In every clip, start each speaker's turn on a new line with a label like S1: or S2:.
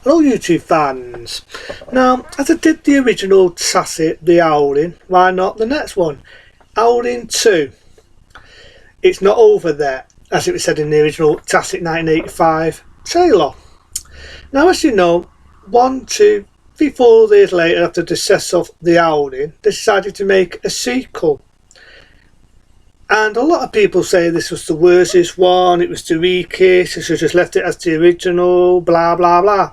S1: Hello YouTube fans. Now, as I did the original classic, The Howling, why not the next one? Howling 2. It's not over there, as it was said in the original classic 1985 trailer. Now, as you know, 1, 2, 3, 4 years later after the success of The Howling, they decided to make a sequel. And a lot of people say this was the worstest one, it was too weakish, they should have just left it as the original, blah blah blah.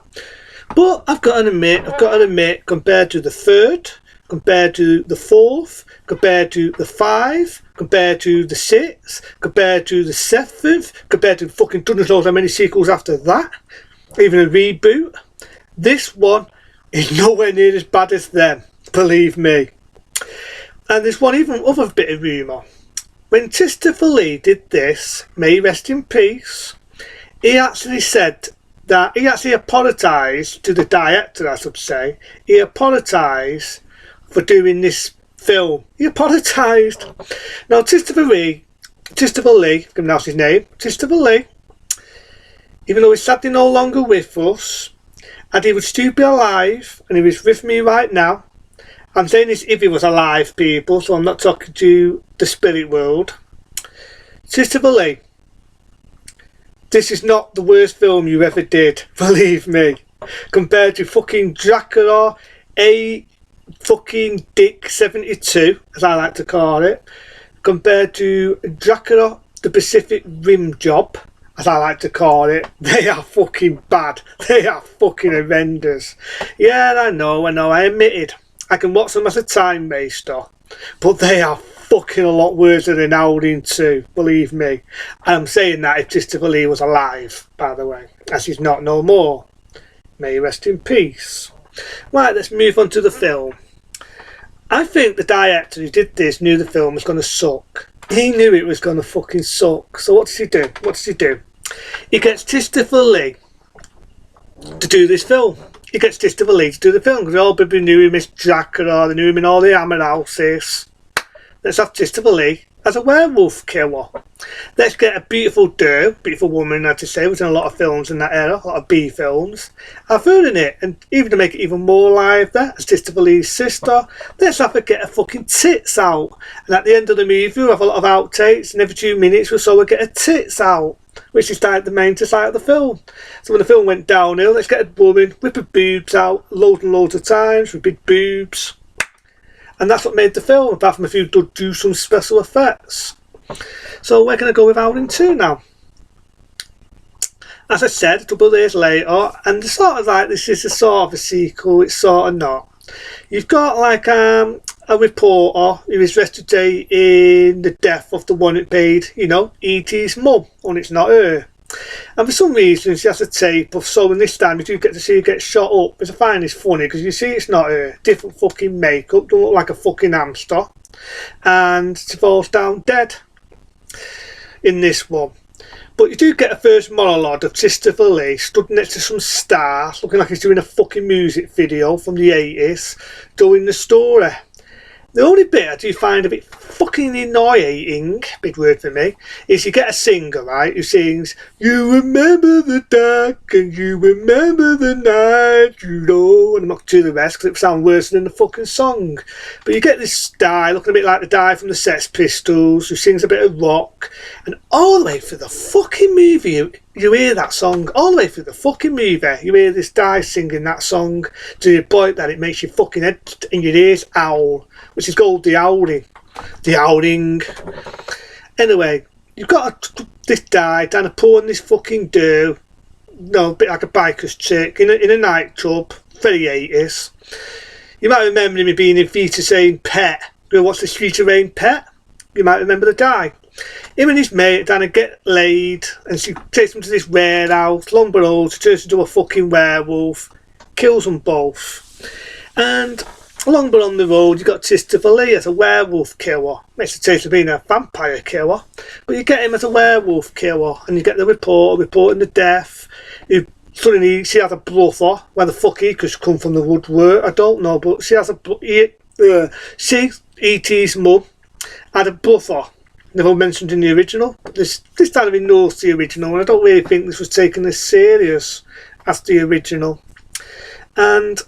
S1: But I've got to admit, compared to the third, compared to the fourth, compared to the 5, compared to the 6, compared to the 7th, compared to fucking goodness knows how many sequels after that, even a reboot, this one is nowhere near as bad as them, believe me. And there's one even other bit of rumour. When Christopher Lee did this, may he rest in peace, he actually said that he actually apologised to the director, I should say. He apologised for doing this film. He apologised. Now, Christopher Lee, I can pronounce his name, Christopher Lee, even though he's sadly no longer with us, and he would still be alive, and he was with me right now. I'm saying this if he was alive, people, so I'm not talking to the spirit world. Christopher Lee, this is not the worst film you ever did, believe me. Compared to fucking Dracula, a fucking Dick 72, as I like to call it. Compared to Dracula, the Pacific Rim Job, as I like to call it. They are fucking bad. They are fucking horrendous. Yeah, I know, I admitted. I can watch them as a time waster, but they are fucking a lot worse than Howling 2, believe me. I'm saying that if Christopher Lee was alive, by the way, as he's not no more. May he rest in peace. Right, let's move on to the film. I think the director who did this knew the film was going to suck. He knew it was going to fucking suck. So what does he do? He gets Christopher Lee to do this film. He gets Christopher Lee to do the film because all people knew him as Dracula, they knew him in all the Hammer houses. Let's have Christopher Lee as a werewolf killer. Let's get a beautiful girl, beautiful woman, I'd say, was in a lot of films in that era, a lot of B films. I've heard in it, and even to make it even more lively, as Christopher Lee's sister, let's have her get her fucking tits out. And at the end of the movie, we'll have a lot of outtakes, and every 2 minutes or so we'll get her tits out, which is like the main side of the film. So when the film went downhill, let's get a woman, whip her boobs out loads and loads of times with big boobs. And that's what made the film, apart from a few do some special effects. So we're going to go with Howling 2 now. As I said, a couple of years later, and it's sort of like this is a sort of a sequel, it's sort of not. You've got like a reporter who is investigating in the death of the one that paid, E.T.'s mum, and it's not her. And for some reason she has a tape of, so in this time you do get to see her get shot up, which I find is funny because you see it's not her, different fucking makeup, don't look like a fucking hamster, and she falls down dead in this one. But you do get a first monologue of Christopher Lee stood next to some stars, looking like he's doing a fucking music video from the 80s, doing the story. The only bit I do find a bit fucking annoying, big word for me, is you get a singer, right, who sings, "You remember the dark and you remember the night, and I'm not to the rest because it sounds worse than the fucking song. But you get this guy looking a bit like the guy from the Sex Pistols who sings a bit of rock, and all the way through the fucking movie you hear that song, all the way through the fucking movie you hear this guy singing that song to the point that it makes your fucking head in your ears howl, which is called The Howling. The Howling. Anyway, you've got this guy down a pool in this fucking girl, a bit like a biker's chick, in a nightclub, very 80s. You might remember him being in Feature Saying Pet. What's this Feature Saying Pet? You might remember the guy. Him and his mate down and get laid, and she takes him to this warehouse, long but old, she turns into a fucking werewolf, kills them both. And along but on the road, you got Christopher Lee as a werewolf killer. Makes it taste of being a vampire killer, but you get him as a werewolf killer, and you get the reporter reporting the death. Suddenly, she has a brother. Where the fuck he could come from the woodwork, I don't know, but she has she, E.T.'s mum, had a brother. Never mentioned in the original, but this time he knows the original, and I don't really think this was taken as serious as the original. And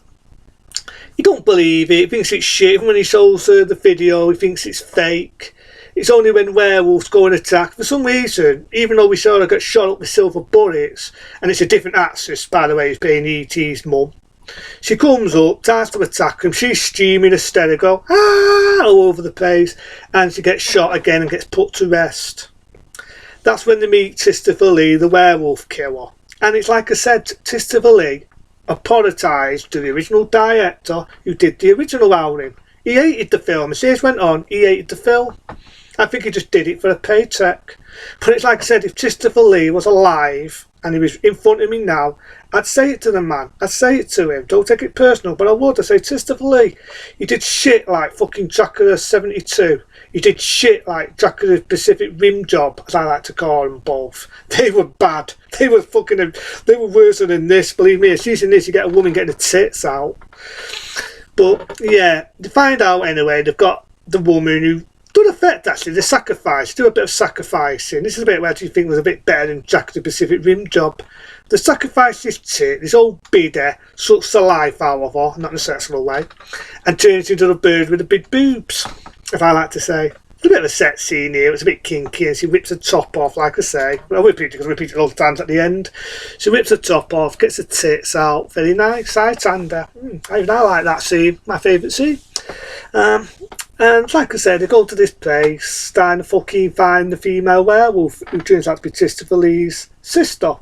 S1: he don't believe it, he thinks it's shit. Even when he shows her the video, he thinks it's fake. It's only when werewolves go and attack. For some reason, even though we saw her get shot up with silver bullets, and it's a different actress, by the way, who's playing E.T.'s mum, she comes up, tries to attack him, she's screaming hysterical, all over the place, and she gets shot again and gets put to rest. That's when they meet Christopher Lee, the werewolf killer. And it's like I said, Christopher Lee apologised to the original director who did the original Howling. He hated the film. As years went on, he hated the film. I think he just did it for a paycheck. But it's like I said, if Christopher Lee was alive and he was in front of me now, I'd say it to the man. I'd say it to him. Don't take it personal, but I would. I'd say, Christopher Lee, you did shit like fucking Dracula 72. You did shit like Dracula's Pacific Rim job, as I like to call them both. They were bad. They were worse than this. Believe me, as using this, you get a woman getting her tits out. But yeah, to find out anyway, they've got the woman who done effect actually, the sacrifice, do a bit of sacrificing. This is a bit where you think was a bit better than Jack the Pacific Rim job. The sacrifice this tit, this old bidder, sucks the life out of her, not in a sexual way, and turns into a bird with the big boobs, if I like to say. It's a bit of a set scene here, it's a bit kinky, and she whips her top off, like I say. I'll repeat it because I repeat it all the times at the end. She whips her top off, gets her tits out, very nice, right-hander. I like that scene, my favourite scene. And like I said, they go to this place, trying to fucking find the female werewolf, who turns out to be Christopher Lee's sister,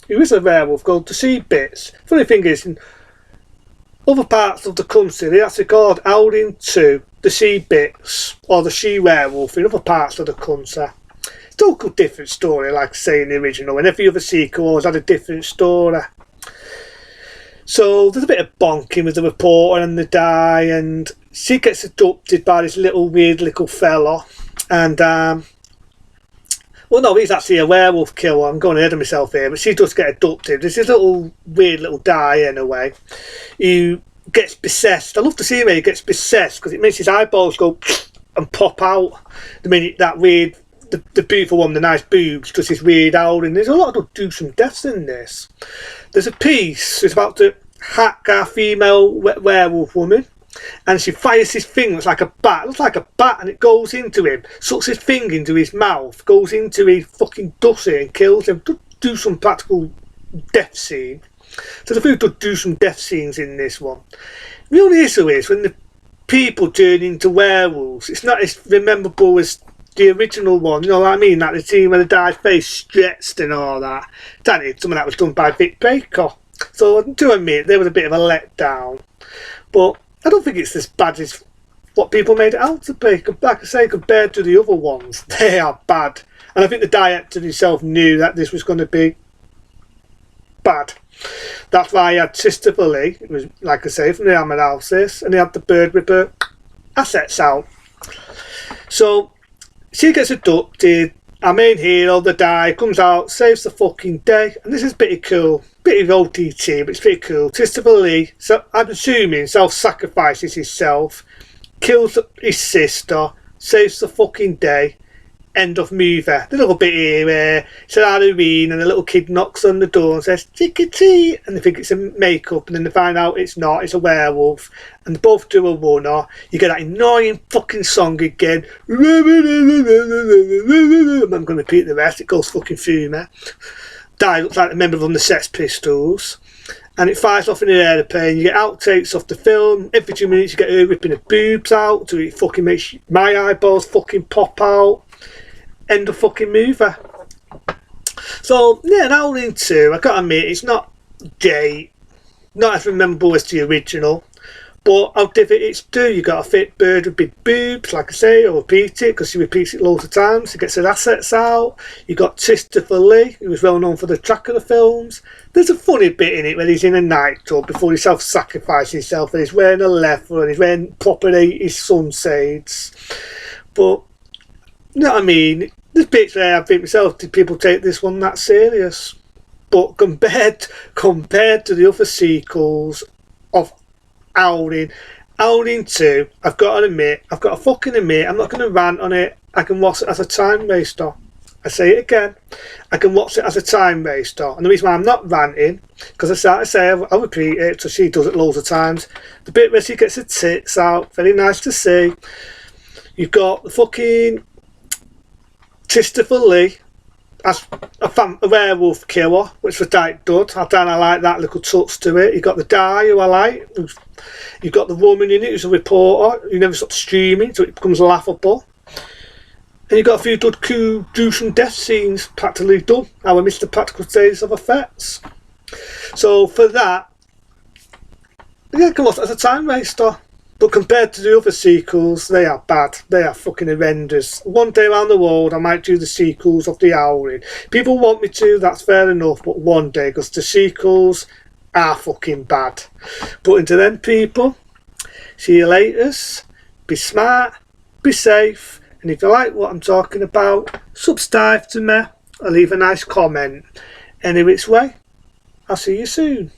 S1: who is a werewolf called the Sea Bits. Funny thing is, in other parts of the country, they actually called Howling 2 the Sea Bits, or the She Werewolf in other parts of the country. It's all a different story, like I say in the original, and every other sequel always had a different story. So there's a bit of bonking with the reporter and the guy, and she gets adopted by this weird little fella, and well no, he's actually a werewolf killer. I'm going ahead of myself here, but she does get adopted. There's this weird little guy anyway who gets possessed. I love to see him when he gets possessed because it makes his eyeballs go and pop out. The minute that weird, the beautiful one, the nice boobs, does this weird howling. There's a lot of gruesome deaths in this. There's a piece that's about to hack our female werewolf woman, and she fires this thing that's like a bat. It looks like a bat, and it goes into him, sucks his thing into his mouth, goes into his fucking dussy and kills him. Do some practical death scene. So the food do some death scenes in this one. The only issue is when the people turn into werewolves, it's not as memorable as the original one, you know what I mean? Like the scene where the guy's face stretched and all that. That is something that was done by Vic Baker. So to admit, there was a bit of a letdown. But I don't think it's as bad as what people made it out to be. Like I say, compared to the other ones, they are bad. And I think the director himself knew that this was going to be bad. That's why he had Christopher Lee, it was, like I say, from the Hammer Houses, and he had the bird with her assets out. So she gets adopted, our main hero, the guy, comes out, saves the fucking day, and this is pretty cool. Bit of OTT, but it's pretty cool. Christopher Lee, so I'm assuming, self-sacrifices himself, kills his sister, saves the fucking day, end of movie. The little bit here where it's Halloween and a little kid knocks on the door and says "Chickadee," and they think it's a makeup, and then they find out it's not, it's a werewolf, and they both do a runner. You get that annoying fucking song again. I'm going to repeat the rest, it goes fucking through me. Guy looks like a member of the Sex Pistols, and it fires off in an aeroplane. You get outtakes off the film. Every 2 minutes you get her ripping her boobs out till it fucking makes my eyeballs fucking pop out. End of fucking movie. So yeah, Howling 2, I gotta admit, it's not gay, not as memorable as the original, but I'll give it its due. You got a fit bird with big boobs, like I say, I'll repeat it because she repeats it loads of times. She gets her assets out. You got Christopher Lee, who was well known for the Dracula films. There's a funny bit in it where he's in a nightclub before he self-sacrifices himself, and he's wearing a leather and he's wearing proper 80s sunshades. But you know what I mean? There's bits where I think myself, did people take this one that serious? But compared to the other sequels of Howling 2, I've got to fucking admit, I'm not going to rant on it. I can watch it as a time waster. I say it again, I can watch it as a time waster. And the reason why I'm not ranting Because I start to say, I'll repeat it, so she does it loads of times. The bit where she gets her tits out, very nice to see. You've got the fucking Christopher Lee as a werewolf killer, which was quite good. I like that little touch to it. You've got the guy who I like. You've got the woman in it who's a reporter who never stops screaming, so it becomes laughable. And you've got a few good gruesome death scenes practically done. How I missed the practical days of effects. So for that, yeah, come on, as a time waster. But compared to the other sequels, they are bad. They are fucking horrendous. One day around the world, I might do the sequels of the Howling. People want me to, that's fair enough, but one day, because the sequels are fucking bad. But into them people, see you later. Be smart, be safe, and if you like what I'm talking about, subscribe to me or leave a nice comment. Any which way, I'll see you soon.